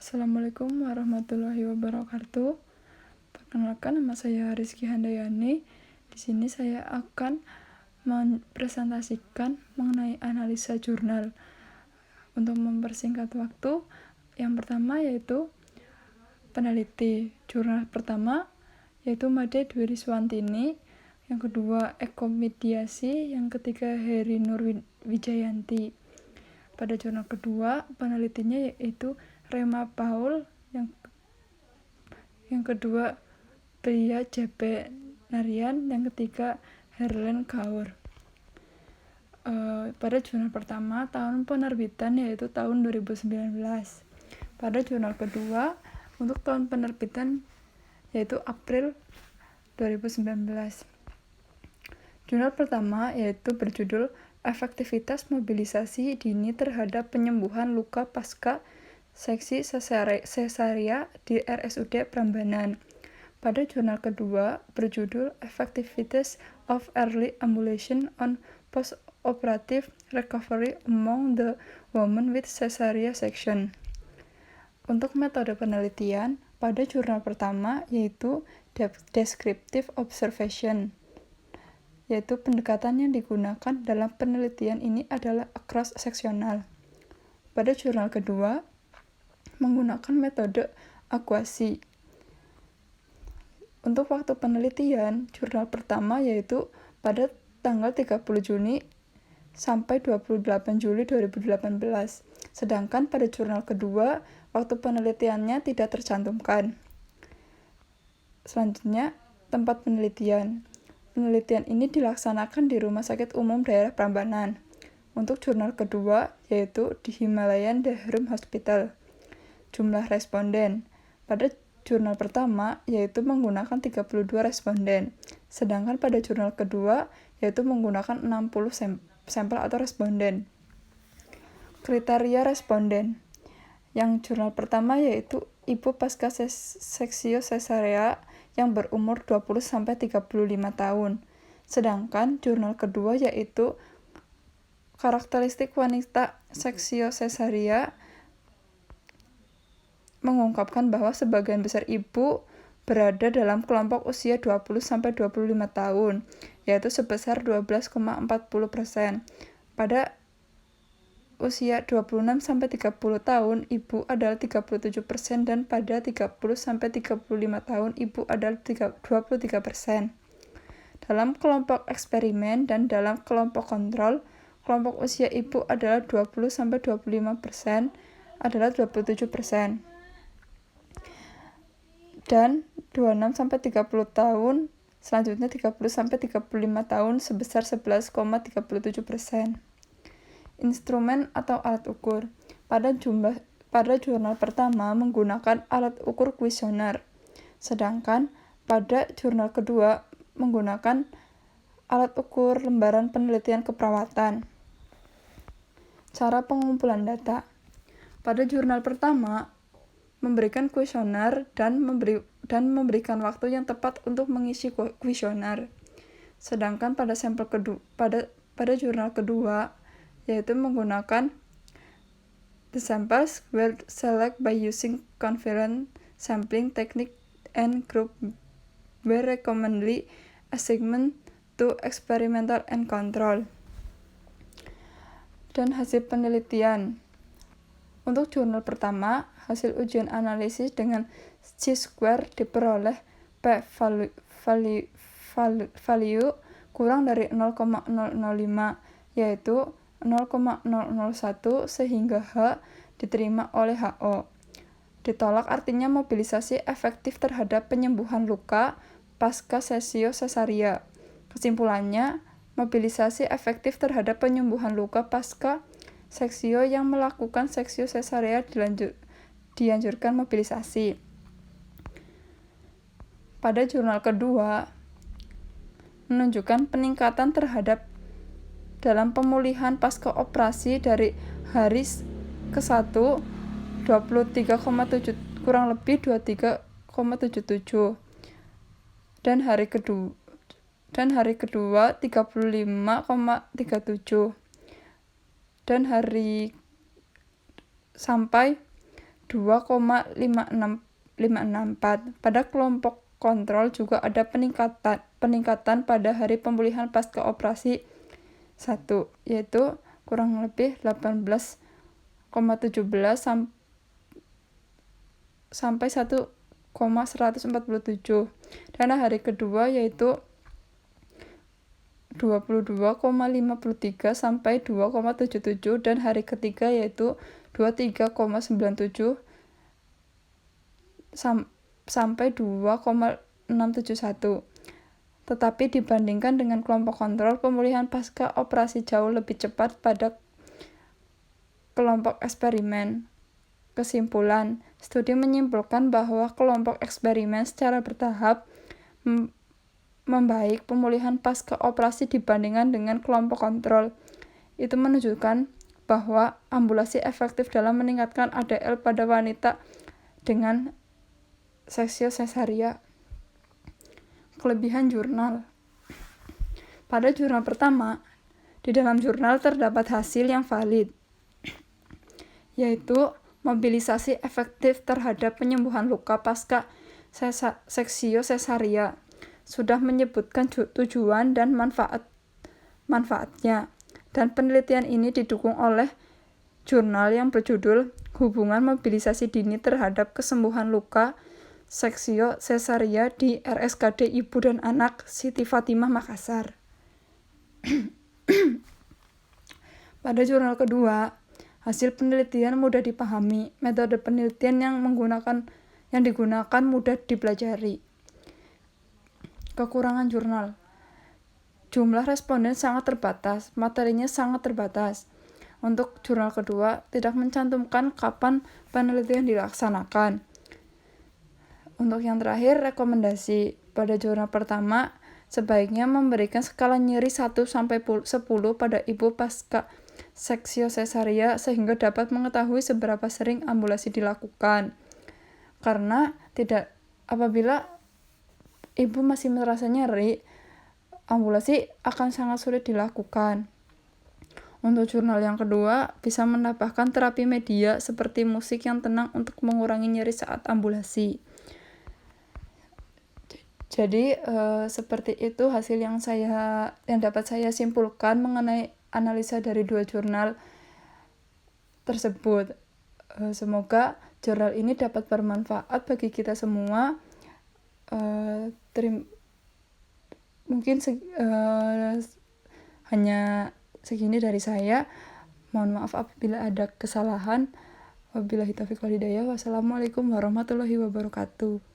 Assalamualaikum warahmatullahi wabarakatuh. Perkenalkan, nama saya Rizky Handayani. Di sini saya akan mempresentasikan mengenai analisa jurnal. Untuk mempersingkat waktu, yang pertama yaitu peneliti. Jurnal pertama yaitu Made Dwi Riswantini, yang kedua Ekomediasi, yang ketiga Heri Nur Wijayanti. Pada jurnal kedua, penelitinya yaitu Rema Paul, yang kedua Priya JP Narian, yang ketiga Herlen Kaur. Pada jurnal pertama, tahun penerbitan yaitu tahun 2019. Pada jurnal kedua, untuk tahun penerbitan yaitu April 2019. Jurnal pertama yaitu berjudul Efektivitas Mobilisasi Dini Terhadap Penyembuhan Luka Pasca Seksi Sesaria di RSUD Prambanan. Pada jurnal kedua berjudul Effectiveness of Early Ambulation on Post-Operative Recovery Among the Women with Cesarean Section. Untuk metode penelitian, pada jurnal pertama yaitu Descriptive Observation, yaitu pendekatan yang digunakan dalam penelitian ini adalah cross-seksional. Pada jurnal kedua, menggunakan metode akuasi. Untuk waktu penelitian, jurnal pertama yaitu pada tanggal 30 Juni sampai 28 Juli 2018. Sedangkan pada jurnal kedua, waktu penelitiannya tidak tercantumkan. Selanjutnya, tempat penelitian. Penelitian ini dilaksanakan di Rumah Sakit Umum Daerah Prambanan. Untuk jurnal kedua, yaitu di Himalayan Dehrum Hospital. Jumlah responden. Pada jurnal pertama, yaitu menggunakan 32 responden. Sedangkan pada jurnal kedua, yaitu menggunakan 60 sampel atau responden. Kriteria responden. Yang jurnal pertama yaitu ibu pasca seksio sesarea yang berumur 20-35 tahun. Sedangkan jurnal kedua yaitu karakteristik wanita seksio sesarea mengungkapkan bahwa sebagian besar ibu berada dalam kelompok usia 20-25 tahun, yaitu sebesar 12,40%. Pada usia 26-30 tahun, ibu adalah 37% dan pada 30-35 tahun, ibu adalah 23%. Dalam kelompok eksperimen dan dalam kelompok kontrol, kelompok usia ibu adalah 20-25% adalah 27%. Dan 26-30 tahun, selanjutnya 30-35 tahun sebesar 11,37%. Instrumen atau alat ukur. Pada jurnal pertama menggunakan alat ukur kuesioner, sedangkan pada jurnal kedua menggunakan alat ukur lembaran penelitian keperawatan. Cara pengumpulan data. Pada jurnal pertama memberikan kuesioner dan memberikan waktu yang tepat untuk mengisi kuesioner. Sedangkan pada sampel kedua pada jurnal kedua yaitu menggunakan the samples were select by using covariance sampling technique and group were recommended assignment to experimental and control. Dan hasil penelitian. Untuk jurnal pertama, hasil ujian analisis dengan chi-square diperoleh p-value kurang dari 0,005, yaitu 0,001 sehingga H diterima oleh HO. Ditolak artinya mobilisasi efektif terhadap penyembuhan luka pasca sesio sesaria. Kesimpulannya, mobilisasi efektif terhadap penyembuhan luka pasca seksio yang melakukan seksio sesarea dianjurkan mobilisasi. Pada jurnal kedua, menunjukkan peningkatan terhadap dalam pemulihan pasca operasi dari hari ke-1 23,7 kurang lebih 23,77 dan hari kedua 35,37 dan hari sampai 2,564. Pada kelompok kontrol juga ada peningkatan pada hari pemulihan pasca operasi 1, yaitu kurang lebih 18,17 sampai 1,147. Dan hari kedua yaitu 22,53 sampai 2,77, dan hari ketiga yaitu 23,97 sampai 2,671. Tetapi dibandingkan dengan kelompok kontrol, pemulihan pasca operasi jauh lebih cepat pada kelompok eksperimen. Kesimpulan, studi menyimpulkan bahwa kelompok eksperimen secara bertahap membaik pemulihan pasca operasi dibandingkan dengan kelompok kontrol. Itu menunjukkan bahwa ambulasi efektif dalam meningkatkan ADL pada wanita dengan seksio sesaria. Kelebihan jurnal. Pada jurnal pertama, di dalam jurnal terdapat hasil yang valid, yaitu mobilisasi efektif terhadap penyembuhan luka pasca seksio sesaria. Sudah menyebutkan tujuan dan manfaatnya, dan penelitian ini didukung oleh jurnal yang berjudul Hubungan Mobilisasi Dini Terhadap Kesembuhan Luka Seksio Sesaria di RSKD Ibu dan Anak Siti Fatimah Makassar. Pada jurnal kedua, hasil penelitian mudah dipahami. Metode penelitian yang digunakan mudah dipelajari. Kekurangan jurnal. Jumlah responden sangat terbatas, materinya sangat terbatas. Untuk jurnal kedua, tidak mencantumkan kapan penelitian dilaksanakan. Untuk yang terakhir, rekomendasi. Pada jurnal pertama, sebaiknya memberikan skala nyeri 1-10 pada ibu pasca seksio sesaria sehingga dapat mengetahui seberapa sering ambulasi dilakukan. Karena apabila ibu masih merasa nyeri, ambulasi akan sangat sulit dilakukan. Untuk jurnal yang kedua, bisa menambahkan terapi media seperti musik yang tenang untuk mengurangi nyeri saat ambulasi. Jadi seperti itu hasil yang dapat saya simpulkan mengenai analisa dari dua jurnal tersebut. Semoga jurnal ini dapat bermanfaat bagi kita semua. Mungkin hanya segini dari saya. Mohon maaf apabila ada kesalahan. Wabillahi taufiq wal hidayah. Wassalamualaikum warahmatullahi wabarakatuh.